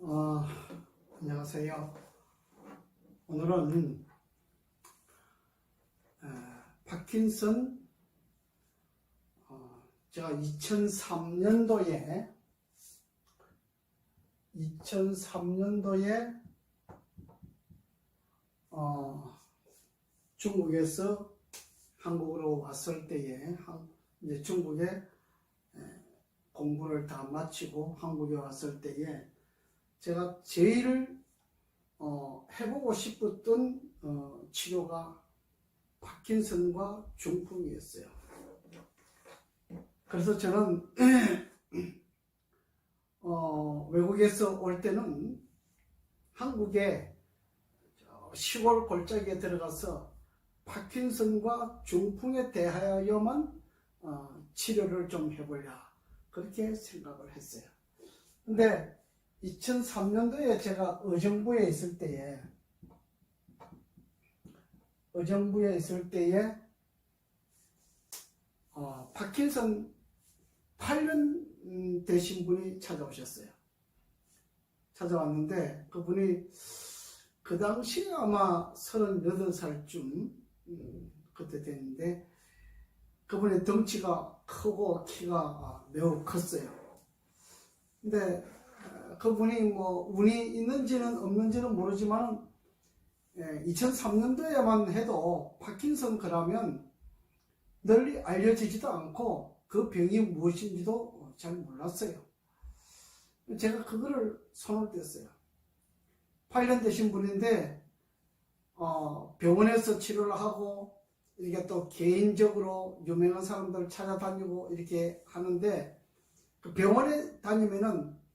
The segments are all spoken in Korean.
어, 안녕하세요. 오늘은 파킨슨 제가 2003년도에 중국에서 한국으로 왔을 때에 이제 중국에 공부를 다 마치고 한국에 왔을 때에 제가 제일 해보고 싶었던 치료가 파킨슨과 중풍이었어요. 그래서 저는 외국에서 올 때는 한국에 시골 골짜기에 들어가서 파킨슨과 중풍에 대하여만 치료를 좀 해보려 그렇게 생각을 했어요. 근데 2003년도에 제가 의정부에 있을 때에 파킨슨 8년 되신 분이 찾아왔는데 그분이 그 당시에 아마 38살쯤 그때 됐는데 그분의 덩치가 크고 키가 매우 컸어요. 근데 그분이 뭐 운이 있는지는 없는지는 모르지만 2003년도에만 해도 파킨슨 그러면 널리 알려지지도 않고 그 병이 무엇인지도 잘 몰랐어요. 제가 그거를 손을 뗐어요. 8년 되신 분인데 병원에서 치료를 하고 이렇게 또 개인적으로 유명한 사람들 찾아다니고 이렇게 하는데 그 병원에 다니면은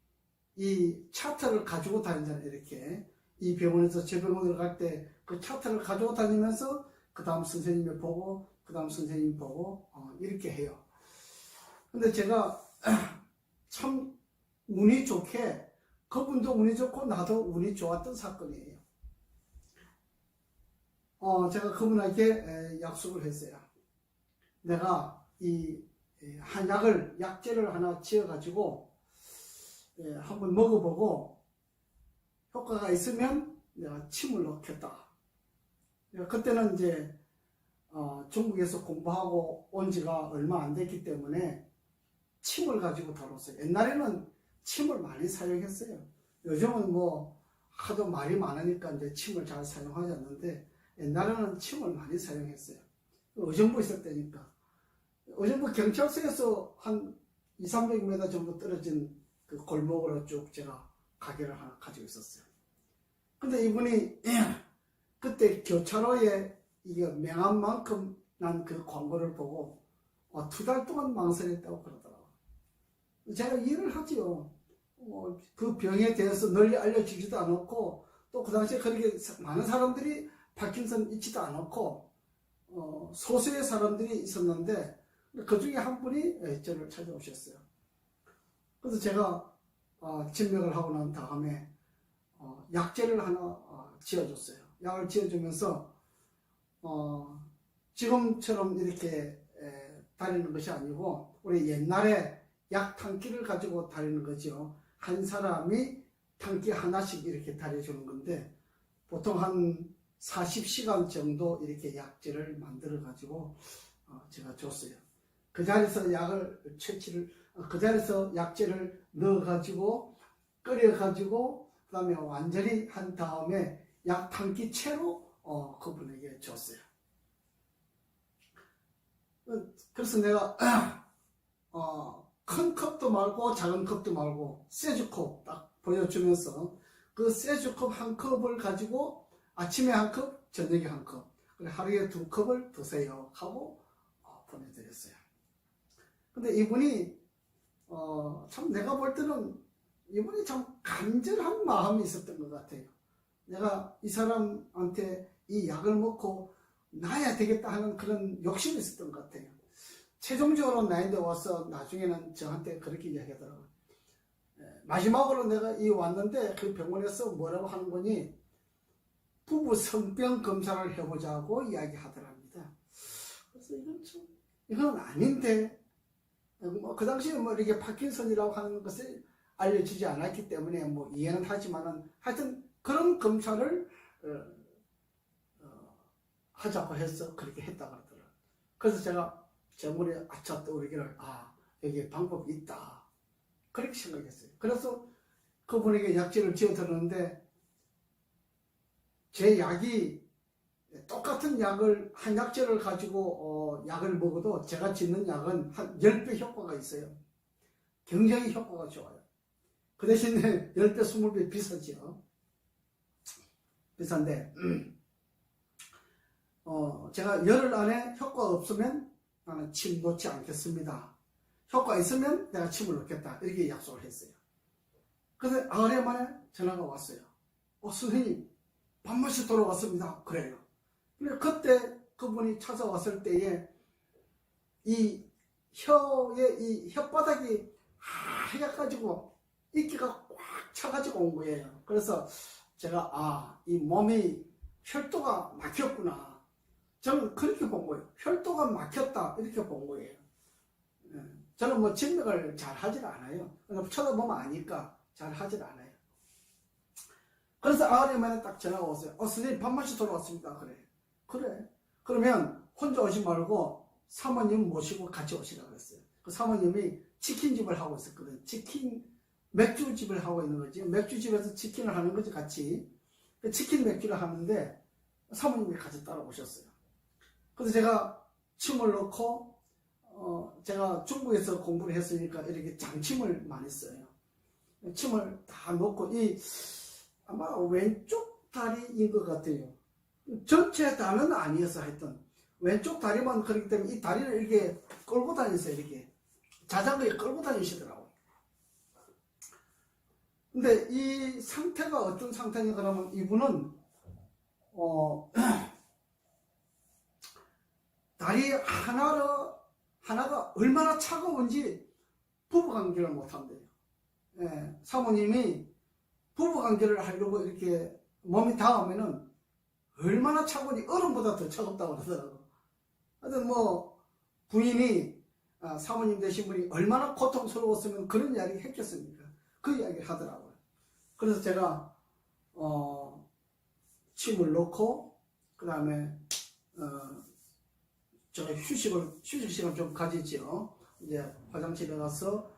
이 차트를 가지고 다니잖아요. 이렇게 이 병원에서 저 병원을 갈 때 그 차트를 가지고 다니면서 그 다음 선생님을 보고 그 다음 선생님 보고 이렇게 해요. 근데 제가 참 운이 좋게 그분도 운이 좋고 나도 운이 좋았던 사건이에요. 제가 그분에게 약속을 했어요. 내가 이 약제를 하나 지어가지고 한번 먹어보고 효과가 있으면 내가 침을 넣겠다. 그때는 이제 중국에서 공부하고 온 지가 얼마 안 됐기 때문에 침을 가지고 다뤘어요. 옛날에는 침을 많이 사용했어요. 요즘은 뭐 하도 말이 많으니까 이제 침을 잘 사용하지 않는데 옛날에는 침을 많이 사용했어요. 의정부 있을 때니까. 의정부 경찰서에서 한 200~300m 정도 떨어진 그 골목으로 쭉 제가 가게를 하나 가지고 있었어요. 근데 이분이 그때 교차로에 이게 명한 만큼 난 그 광고를 보고 2달 동안 망설였다고 그러더라고요. 제가 이해를 하지요. 그 병에 대해서 널리 알려지지도 않았고 또 그 당시에 그렇게 많은 사람들이 파킨슨 있지도 않았고 소수의 사람들이 있었는데 그 중에 한 분이 저를 찾아오셨어요. 그래서 제가 진맥을 하고 난 다음에 약제를 하나 지어줬어요. 약을 지어주면서 지금처럼 이렇게 다니는 것이 아니고 우리 옛날에 약 탕기를 가지고 다니는 거죠. 한 사람이 탕기 하나씩 이렇게 다려주는 건데 보통 한 40시간 정도 이렇게 약제를 만들어 가지고 제가 줬어요. 그 자리에서 그 자리에서 약제를 넣어 가지고 끓여 가지고 그 다음에 완전히 한 다음에 약 탕기 채로 그분에게 줬어요. 그래서 내가 큰 컵도 말고 작은 컵도 말고 세주컵 딱 보여주면서 그 세주컵 한 컵을 가지고 아침에 한 컵, 저녁에 한 컵, 하루에 2컵을 드세요 하고 보내드렸어요. 근데 이분이 참 내가 볼 때는 이분이 참 간절한 마음이 있었던 것 같아요. 내가 이 사람한테 이 약을 먹고 나야 되겠다 하는 그런 욕심이 있었던 것 같아요. 최종적으로 나한테 와서 나중에는 저한테 그렇게 이야기하더라고요. 마지막으로 내가 왔는데 그 병원에서 뭐라고 하는 거니 부부 성병 검사를 해보자고 이야기하더랍니다. 그래서 이건 아닌데 그 당시에 뭐 이렇게 파킨슨이라고 하는 것이 알려지지 않았기 때문에 뭐 이해는 하지만은 하여튼 그런 검사를 하자고 해서 그렇게 했다고 하더라고요. 그래서 제가 제 머리에 아차 떠오르기를 여기에 방법이 있다 그렇게 생각했어요. 그래서 그분에게 약재를 지어드렸는데 제 약이 똑같은 약을 한 약재를 가지고 약을 먹어도 제가 짓는 약은 한 10배 효과가 있어요. 굉장히 효과가 좋아요. 그 대신에 10배, 20배 비싸죠. 비싼데 제가 열흘 안에 효과가 없으면 나는 침 놓지 않겠습니다. 효과 있으면 내가 침을 놓겠다. 이렇게 약속을 했어요. 그래서 아흘 만에 전화가 왔어요. 선생님 밥맛이 돌아왔습니다. 그래요. 근데 그때 그분이 찾아왔을 때에 이 혀의 이 혓바닥이 하얘가지고 이끼가 꽉 차가지고 온 거예요. 그래서 제가 이 몸이 혈도가 막혔구나. 저는 그렇게 본 거예요. 혈도가 막혔다 이렇게 본 거예요. 저는 뭐 진맥을 잘 하질 않아요. 쳐다보면 아니까 잘 하질 않아요. 그래서 아흘 만에 딱 전화가 왔어요. 선생님 밥맛이 돌아왔습니다. 그래. 그러면 혼자 오지 말고 사모님 모시고 같이 오시라고 그랬어요. 그 사모님이 치킨집을 하고 있었거든요. 맥주집을 하고 있는 거지. 맥주집에서 치킨을 하는 거지 같이. 치킨 맥주를 하는데 사모님이 같이 따라오셨어요. 그래서 제가 침을 넣고 제가 중국에서 공부를 했으니까 이렇게 장침을 많이 써요. 침을 다 넣고 아마 왼쪽 다리인 것 같아요. 전체 다는 아니어서 하여튼 왼쪽 다리만 그렇기 때문에 이 다리를 이렇게 끌고 다니세요. 이렇게 자전거에 끌고 다니시더라고요. 근데 이 상태가 어떤 상태냐 그러면 이분은 다리 하나가 얼마나 차가운지 부부관계를 못한대요. 사모님이 부부관계를 하려고 이렇게 몸이 닿으면은 얼마나 차가운지 얼음보다 더 차갑다고 그러더라고요. 하여튼 뭐 부인이 사모님 되신 분이 얼마나 고통스러웠으면 그런 이야기 했겠습니까? 그 이야기를 하더라고요. 그래서 제가 침을 넣고 그 다음에 제가 휴식 시간 좀 가지죠. 이제 화장실에 가서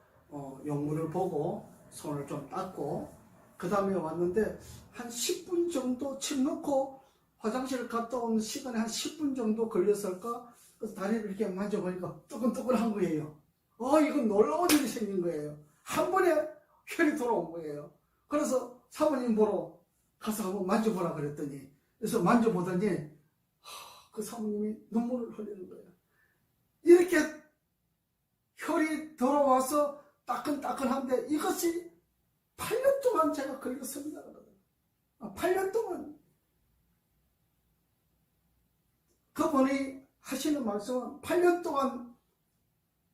용물을 보고 손을 좀 닦고 그 다음에 왔는데 한 10분 정도 침 넣고 화장실 갔다 온 시간에 한 10분 정도 걸렸을까? 그래서 다리를 이렇게 만져보니까 뜨끈뜨끈한 거예요. 이건 놀라운 일이 생긴 거예요. 한 번에 혈이 돌아온 거예요. 그래서 사모님 보러 가서 한번 만져보라 그랬더니 그래서 만져보더니 그 사모님이 눈물을 흘리는 거예요. 이렇게 혈이 돌아와서 따끈따끈한데 이것이 8년 동안 제가 걸렸습니다. 8년 동안 그분이 하시는 말씀은 8년 동안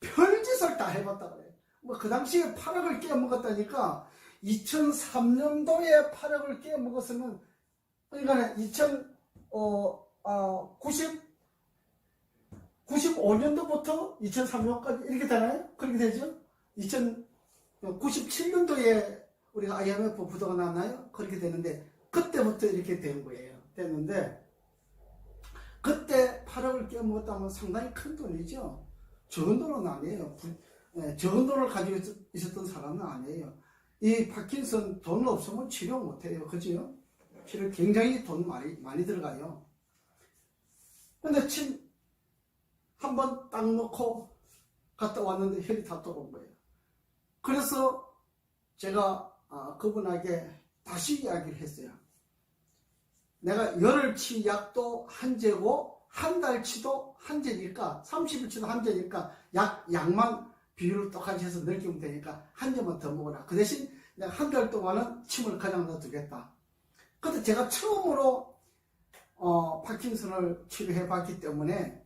별짓을 다 해봤다 그래요. 그 당시에 8억을 깨먹었다니까 2003년도에 8억을 깨먹었으면 그러니까 95년도부터 2003년까지 이렇게 되나요? 그렇게 되죠? 97년도에 우리가 IMF 부도가 났나요? 그렇게 되는데 그때부터 이렇게 된 거예요. 됐는데 그때 8억을 깨먹었다면 상당히 큰 돈이죠. 적은 돈은 아니에요. 적은 돈을 가지고 있었던 사람은 아니에요. 이 파킨슨 돈 없으면 치료 못해요. 그죠? 치료 굉장히 돈 많이 들어가요. 근데 침 한번 딱 놓고 갔다 왔는데 혈이 다 돌아온 거예요. 그래서 제가 그분에게 다시 이야기를 했어요. 내가 열흘치 약도 한제고 한 달치도 한제니까 30일치도 한제니까 약만 비율을 똑같이 해서 넓히면 되니까 한 제만 더 먹어라. 그 대신 내가 한 달 동안은 침을 가장 넣어두겠다. 근데 제가 처음으로 파킨슨을 치료해 봤기 때문에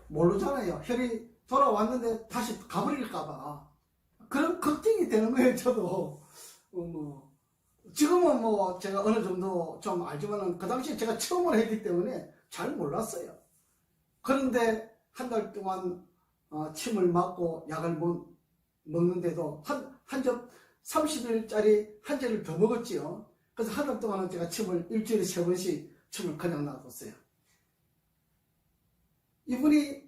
모르잖아요. 혈이 돌아왔는데 다시 가버릴까봐 그런 걱정이 되는 거예요. 저도 지금은 뭐 제가 어느 정도 좀 알지만은 그 당시에 제가 처음으로 했기 때문에 잘 몰랐어요. 그런데 한 달 동안 침을 맞고 약을 먹는데도 30일짜리 한 잔을 더 먹었지요. 그래서 한 달 동안은 제가 침을 일주일에 3번씩 침을 그냥 놔뒀어요. 이분이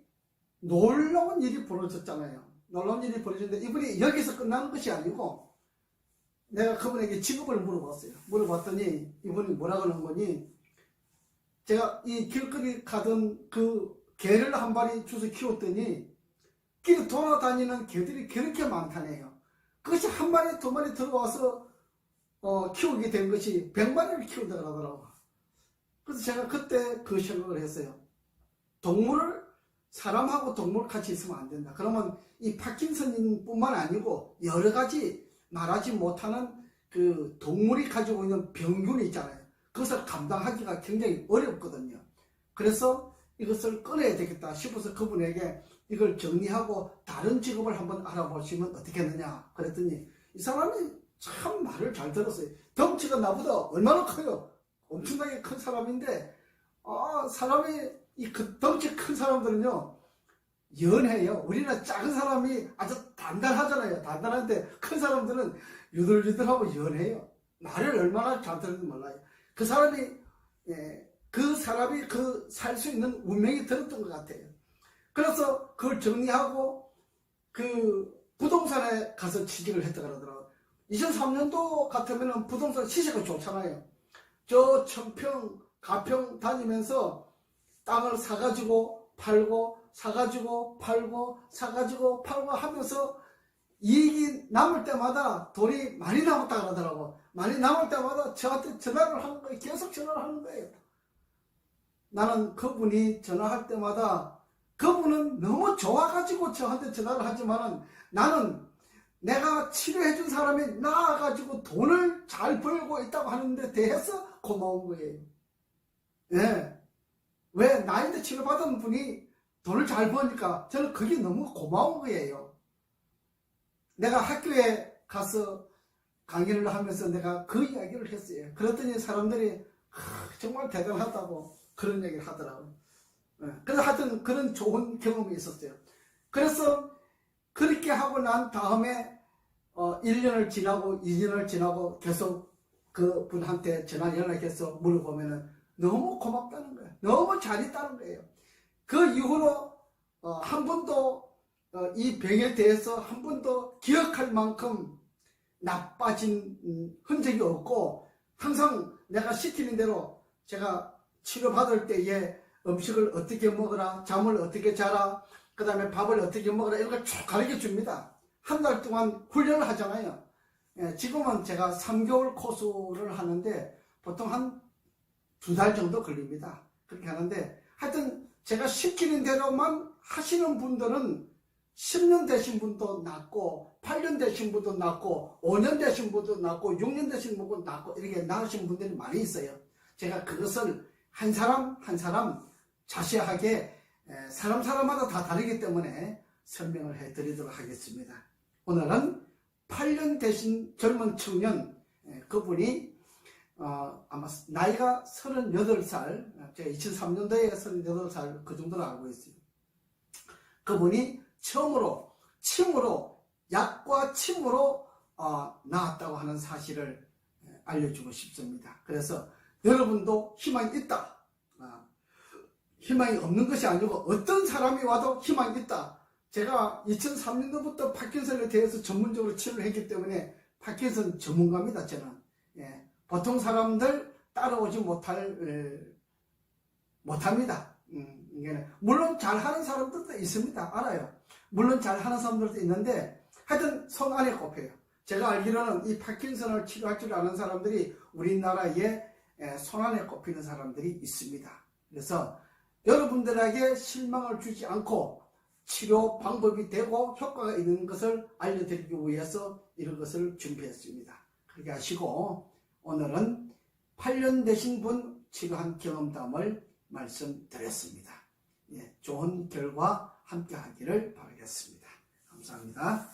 놀라운 일이 벌어졌잖아요. 놀라운 일이 벌어졌는데 이분이 여기서 끝나는 것이 아니고 내가 그분에게 직업을 물어봤어요. 물어봤더니 이분이 뭐라 그러는 거니, 제가 이 길거리 가던 그 개를 한 마리 주워서 키웠더니 길에 돌아다니는 개들이 그렇게 많다네요. 그것이 한 마리 두 마리 들어와서 키우게 된 것이 100마리를 키운다 그러더라고요. 그래서 제가 그때 그 생각을 했어요. 동물을, 사람하고 동물 같이 있으면 안 된다. 그러면 이 파킨슨뿐만 아니고 여러 가지 말하지 못하는 그 동물이 가지고 있는 병균이 있잖아요. 그것을 감당하기가 굉장히 어렵거든요. 그래서 이것을 끊어야 되겠다 싶어서 그분에게 이걸 정리하고 다른 직업을 한번 알아보시면 어떻겠느냐 그랬더니 이 사람이 참 말을 잘 들었어요. 덩치가 나보다 얼마나 커요. 엄청나게 큰 사람인데 사람이 이 덩치 큰 사람들은요 연해요. 우리는 작은 사람이 아주 단단하잖아요. 단단한데 큰 사람들은 유들유들하고 연해요. 말을 얼마나 잘 들었는지 몰라요. 그 사람이 살 수 있는 운명이 들었던 것 같아요. 그래서 그걸 정리하고 그 부동산에 가서 취직을 했다 그러더라고요. 2003년도 같으면 부동산 시세가 좋잖아요. 저 청평, 가평 다니면서 땅을 사가지고 팔고 사가지고 팔고 사가지고 팔고 하면서 이익이 남을 때마다 돈이 많이 남았다 그러더라고. 많이 남을 때마다 저한테 전화를 하는 거예요. 계속 전화를 하는 거예요. 나는 그분이 전화할 때마다 그분은 너무 좋아가지고 저한테 전화를 하지만은 나는 내가 치료해준 사람이 나아가지고 돈을 잘 벌고 있다고 하는데 대해서 고마운 거예요. 예. 왜 나한테 치료받은 분이 돈을 잘 버니까 저는 그게 너무 고마운 거예요. 내가 학교에 가서 강의를 하면서 내가 그 이야기를 했어요. 그랬더니 사람들이 정말 대단하다고 그런 얘기를 하더라고요. 그래서 하여튼 그런 좋은 경험이 있었어요. 그래서 그렇게 하고 난 다음에 1년을 지나고 2년을 지나고 계속 그 분한테 전화 연락해서 물어보면은 너무 고맙다는 거예요. 너무 잘했다는 거예요. 그 이후로 한 번도 이 병에 대해서 한 번도 기억할 만큼 나빠진 흔적이 없고 항상 내가 시키는 대로 제가 치료받을 때에 음식을 어떻게 먹어라, 잠을 어떻게 자라, 그 다음에 밥을 어떻게 먹어라 이런 걸 쭉 가르쳐 줍니다. 한 달 동안 훈련을 하잖아요. 지금은 제가 3개월 코스를 하는데 보통 한 2달 정도 걸립니다. 그렇게 하는데 하여튼 제가 시키는 대로만 하시는 분들은 10년 되신 분도 낫고 8년 되신 분도 낫고 5년 되신 분도 낫고 6년 되신 분도 낫고 이렇게 나으신 분들이 많이 있어요. 제가 그것을 한 사람 한 사람 자세하게 사람마다 다 다르기 때문에 설명을 해드리도록 하겠습니다. 오늘은 8년 되신 젊은 청년 그분이 아마 나이가 38살, 제가 2003년도에 38살 그 정도로 알고 있어요. 그분이 처음으로 침으로, 약과 침으로 나았다고 하는 사실을 알려주고 싶습니다. 그래서 여러분도 희망이 있다. 희망이 없는 것이 아니고 어떤 사람이 와도 희망이 있다. 제가 2003년도부터 파킨슨에 대해서 전문적으로 치료를 했기 때문에 파킨슨 전문가입니다. 저는. 보통 사람들 따라오지 못합니다. 물론 잘하는 사람들도 있습니다. 알아요. 물론 잘하는 사람들도 있는데 하여튼 손 안에 꼽혀요. 제가 알기로는 이 파킨슨을 치료할 줄 아는 사람들이 우리나라에 손 안에 꼽히는 사람들이 있습니다. 그래서 여러분들에게 실망을 주지 않고 치료 방법이 되고 효과가 있는 것을 알려드리기 위해서 이런 것을 준비했습니다. 그렇게 하시고 오늘은 8년 되신 분 치료한 경험담을 말씀드렸습니다. 좋은 결과 함께 하기를 바라겠습니다. 감사합니다.